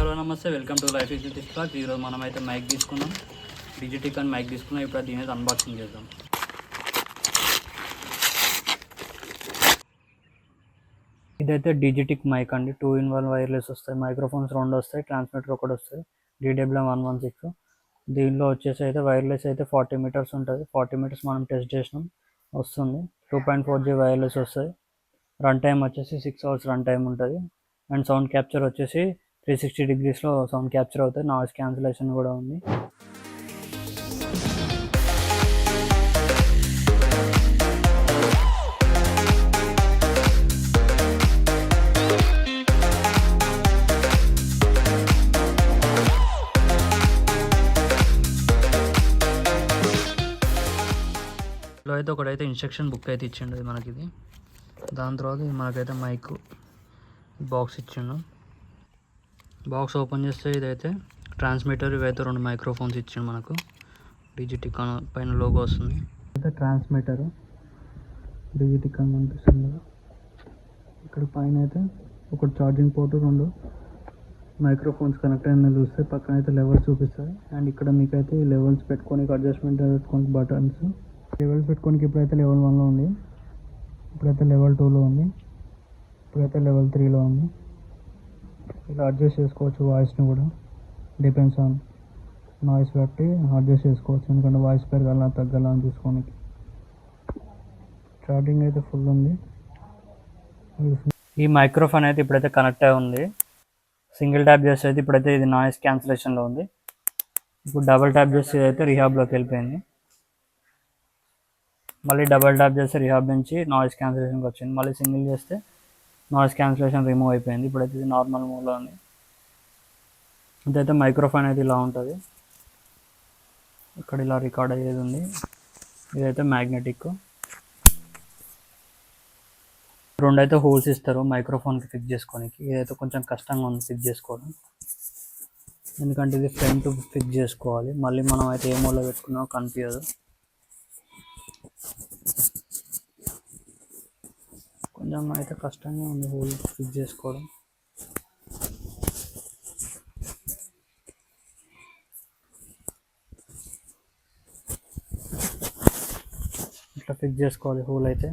Hello నమస్తే, welcome to life is this blog. ఈరోజు మనమైతే మైక్ తీసుకున్నాం, డిజిటెక్ మైక్ తీసుకున్నాం. ఇప్పుడు దీని అయితే అన్బాక్సింగ్ చేద్దాం. ఇదైతే డిజిటెక్ మైక్ అండి. 2-in-1 వైర్లెస్ వస్తాయి, మైక్రోఫోన్స్ 2 వస్తాయి, ట్రాన్స్మిటర్ ఒకటి వస్తుంది, DWM-116. దీనిలో వచ్చేసి అయితే వైర్లెస్ అయితే 40 మీటర్స్ ఉంటుంది. 40 మీటర్స్ మనం టెస్ట్ చేసినాం, వస్తుంది. 2.4G వైర్లెస్ వస్తాయి. రన్ టైం వచ్చేసి 6 hours రన్ టైం ఉంటుంది. అండ్ సౌండ్ క్యాప్చర్ వచ్చేసి 360 degreesలో సౌండ్ క్యాప్చర్ అవుతుంది. నాయిస్ క్యాన్సిలేషన్ కూడా ఉంది. లో అయితే ఒకటైతే ఇన్స్ట్రక్షన్ బుక్ అయితే ఇచ్చిండు మనకి. ఇది దాని తర్వాత మనకైతే మైక్ బాక్స్ ఇచ్చిండు. బాక్స్ ఓపెన్ చేస్తే ఇదైతే ట్రాన్స్మిటర్, ఇవైతే 2 మైక్రోఫోన్స్ ఇచ్చిండు మనకు. డిజిటెక్ పైన లోగో వస్తుంది. అయితే ట్రాన్స్మిటర్ డిజిటెక్ అని కనిపిస్తుంది. ఇక్కడ పైన అయితే ఒక ఛార్జింగ్ పోర్టు, 2 మైక్రోఫోన్స్ కనెక్ట్ అయిన చూస్తే పక్కన అయితే లెవెల్స్ చూపిస్తాయి. అండ్ ఇక్కడ మీకైతే ఈ లెవెల్స్ పెట్టుకొని అడ్జస్ట్మెంట్ పెట్టుకొని బటన్స్ లెవెల్స్ పెట్టుకోనికి ఇప్పుడైతే లెవెల్ 1లో ఉంది, ఇప్పుడైతే లెవెల్ 2లో ఉంది, ఇప్పుడైతే లెవెల్ 3లో ఉంది. ఇలా అడ్జస్ట్ చేసుకోవచ్చు వాయిస్ని కూడా, డిపెండ్స్ ఆన్ నాయిస్ బట్టి అడ్జస్ట్ చేసుకోవచ్చు. ఎందుకంటే వాయిస్ పెరగాల తగ్గాల అని చూసుకోనికి. ఛార్జింగ్ అయితే ఫుల్ ఉంది. ఈ మైక్రోఫోన్ అయితే ఇప్పుడైతే కనెక్ట్ అయి ఉంది. సింగిల్ ట్యాప్ చేస్తే అయితే ఇప్పుడైతే ఇది నాయిస్ క్యాన్సిలేషన్లో ఉంది. ఇప్పుడు డబుల్ ట్యాప్ చేస్తే అయితే రిహాబ్లోకి వెళ్ళిపోయింది. మళ్ళీ డబుల్ ట్యాప్ చేస్తే రిహాబ్ నుంచి నాయిస్ క్యాన్సిలేషన్కి వచ్చింది. మళ్ళీ సింగిల్ చేస్తే నాయిస్ క్యాన్సిలేషన్ రిమూవ్ అయిపోయింది. ఇప్పుడైతే ఇది నార్మల్ మోడ్లో ఉంది. ఇదైతే మైక్రోఫోన్ అయితే ఇలా ఉంటుంది. ఇక్కడ ఇలా రికార్డ్ అయ్యేది ఉంది. ఇదైతే మ్యాగ్నెటిక్. 2 అయితే హోల్స్ ఇస్తారు మైక్రోఫోన్కి ఫిక్స్ చేసుకోనికి. ఇదైతే కొంచెం కష్టంగా ఉంది ఫిక్స్ చేసుకోవడం, ఎందుకంటే ఇది ఫ్రంట్ ఫిక్స్ చేసుకోవాలి. మళ్ళీ మనం అయితే ఏ మోడ్లో పెట్టుకున్నామో కనిపించదు. కొంచెం అయితే కష్టంగా ఉంది హోల్ ఫిక్స్ చేసుకోవడం. ఇట్లా ఫిక్స్ చేసుకోవాలి హోల్ అయితే.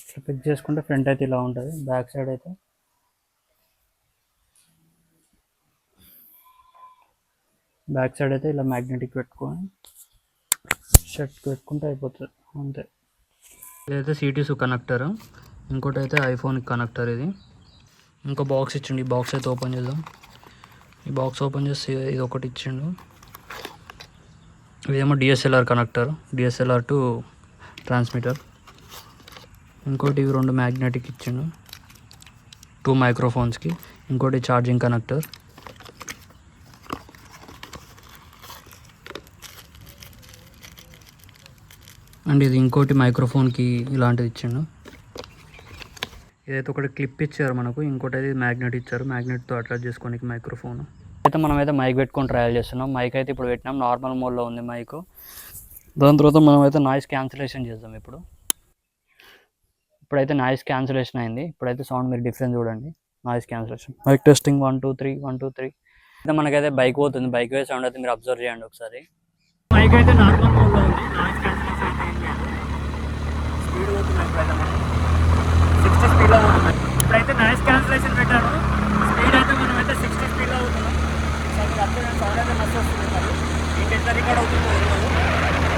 ఇట్లా ఫిక్స్ చేసుకుంటే ఫ్రంట్ అయితే ఇలా ఉంటుంది. బ్యాక్ సైడ్ అయితే ఇలా మ్యాగ్నెటిక్ పెట్టుకొని షర్ట్ పెట్టుకుంటే అయిపోతుంది, అంతే. ఇదైతే సిటీసు కనెక్టర్, ఇంకోటి అయితే ఐఫోన్కి కనెక్టర్. ఇది ఇంకో బాక్స్ ఇచ్చిండు. ఈ బాక్స్ అయితే ఓపెన్ చేద్దాం. ఈ బాక్స్ ఓపెన్ చేసి ఇది ఒకటి ఇచ్చిండు. ఇదేమో DSLR connector, DSLR to transmitter. ఇంకోటి ఇవి 2 మ్యాగ్నెటిక్ ఇచ్చిండు 2 మైక్రోఫోన్స్కి. ఇంకోటి ఛార్జింగ్ కనెక్టర్. అండ్ ఇది ఇంకోటి మైక్రోఫోన్కి ఇలాంటిది ఇచ్చిండు. ఇదైతే ఒకటి క్లిప్ ఇచ్చారు మనకు, ఇంకోటి అయితే మ్యాగ్నెట్ ఇచ్చారు. మ్యాగ్నెట్తో అటాచ్ చేసుకోనికి మైక్రోఫోన్. అయితే మనమైతే మైక్ పెట్టుకొని ట్రయల్ చేస్తున్నాం. మైక్ అయితే ఇప్పుడు పెట్టినాం, నార్మల్ మోడ్లో ఉంది మైక్. దాని తర్వాత మనమైతే నాయిస్ క్యాన్సిలేషన్ చేద్దాం. ఇప్పుడైతే నాయిస్ క్యాన్సిలేషన్ అయింది. ఇప్పుడైతే సౌండ్ మీరు డిఫరెన్స్ చూడండి. Noise cancellation mic testing 1 2 3 1 2 3. అయితే మనకైతే బైక్ పోతుంది. బైక్ వే సౌండ్ అయితే మీరు అబ్జర్వ్ చేయండి ఒకసారి. మైక్ అయితే నార్మల్ మోడ్లో ఉంది, నాయిస్ క్యాన్సిలేషన్ అయితే ఏం లేదు. స్పీడ్ పోతుంది. ఇప్పుడైతే 60 స్పీడ్లో పోతుంది. ఇప్పుడైతే నాయిస్ క్యాన్సిలేషన్ పెట్టాను. స్పీడ్ అయితే మనమైతే 60 స్పీడ్లో అవుతున్నాం. సౌండ్ అయితే మస్తు వస్తుంది. మరి ఇంకెంత రికార్డ్ అవుతుందో తెలియదు.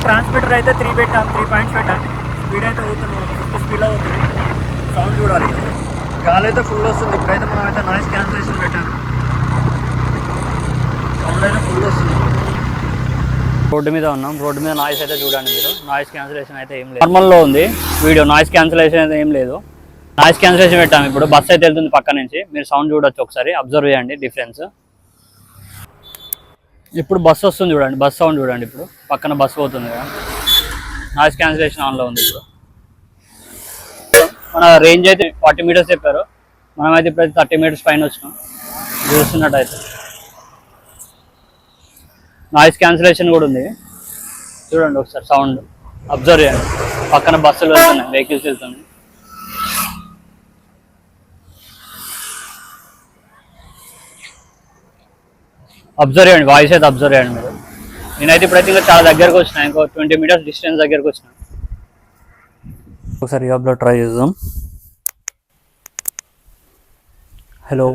ట్రాన్స్మిటర్ అయితే 3 పెట్టాం, 3 పాయింట్స్ పెట్టాను. స్పీడ్ అయితే అవుతున్నాం, 50 స్పీడ్లో అవుతుంది. సౌండ్ చూడాలి. గాలి అయితే ఫుల్ వస్తుంది. ఇప్పుడైతే మనమైతే నాయిస్ క్యాన్సిలేషన్ పెట్టాను. సౌండ్ అయితే ఫుల్ వస్తుంది. రోడ్డు మీద ఉన్నాం. రోడ్డు మీద నాయిస్ అయితే చూడండి మీరు. నాయిస్ క్యాన్సిలేషన్ అయితే ఏం లేదు, నార్మల్లో ఉంది వీడియో. నాయిస్ క్యాన్సిలేషన్ అయితే ఏం లేదు. నాయిస్ క్యాన్సిలేషన్ పెట్టాము. ఇప్పుడు బస్ అయితే వెళ్తుంది పక్క నుంచి. మీరు సౌండ్ చూడొచ్చు, ఒకసారి అబ్జర్వ్ చేయండి డిఫరెన్స్. ఇప్పుడు బస్సు వస్తుంది చూడండి, బస్ సౌండ్ చూడండి. ఇప్పుడు పక్కన బస్సు పోతుంది కదా, నాయిస్ క్యాన్సిలేషన్ ఆన్లో ఉంది. ఇప్పుడు మన రేంజ్ అయితే 40 మీటర్స్ చెప్పారు. మనమైతే ఇప్పుడైతే 30 మీటర్స్ పైన వచ్చినాం. చూస్తున్నట్టయితే నాయిస్ క్యాన్సిలేషన్ కూడా ఉంది చూడండి. ఒకసారి సౌండ్ అబ్జర్వ్ చేయండి. పక్కన బస్సులు వెళ్తున్నాయి, వెహికల్స్ వెళ్తున్నాయి. అబ్జర్వ్ చేయండి, వాయిస్ అయితే అబ్జర్వ్ చేయండి మీరు. నేనైతే ఇప్పుడైతే ఇంకా చాలా దగ్గరకు వచ్చిన, ఇంకో 20 మీటర్స్ డిస్టెన్స్ దగ్గరకు వచ్చిన. ఒకసారి యాప్లో ట్రై చేద్దాం. Hello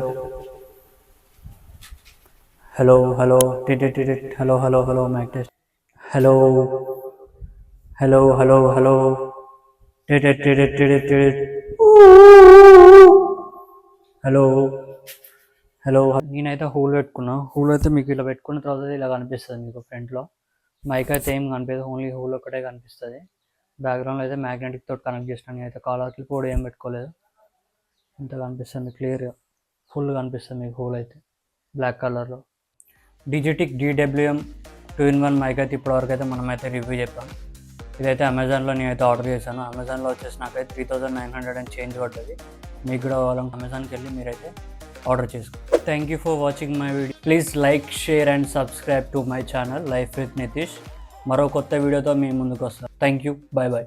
hello hello hello hello hello mic test. Hello hello hello hello hello hello. నేనైతే హోల్ పెట్టుకున్నా. హోల్ అయితే మీకు ఇలా పెట్టుకున్న తర్వాత ఇలా కనిపిస్తుంది మీకు ఫ్రంట్లో. మైక్ అయితే ఏం కనిపించదు, ఓన్లీ హోల్ ఒకటే కనిపిస్తుంది. బ్యాక్గ్రౌండ్లో అయితే మ్యాగ్నెటిక్ తోటి కనెక్ట్ చేసినాను. నేనైతే కాలర్కి కూడా ఏం పెట్టుకోలేదు. ఇంత కనిపిస్తుంది క్లియర్గా, ఫుల్ కనిపిస్తుంది మీకు హోల్ అయితే బ్లాక్ కలర్లో. డిజిటెక్ DWM 2-in-1 మైక్ అయితే ఇప్పటివరకు అయితే మనమైతే రివ్యూ చెప్పాం. ఇదైతే అమెజాన్లో నేనైతే ఆర్డర్ చేశాను. అమెజాన్లో వచ్చేసి నాకైతే 3900 అండ్ చేంజ్ పడ్డది. మీకు కూడా కావాలంటే అమెజాన్కి వెళ్ళి మీరైతే ఆర్డర్ చేసుకోండి. Thank you for watching my video. Please like, share and subscribe to my channel life with Nitish. మరో కొత్త వీడియోతో మీ ముందుకు వస్తాను. Thank you, bye bye.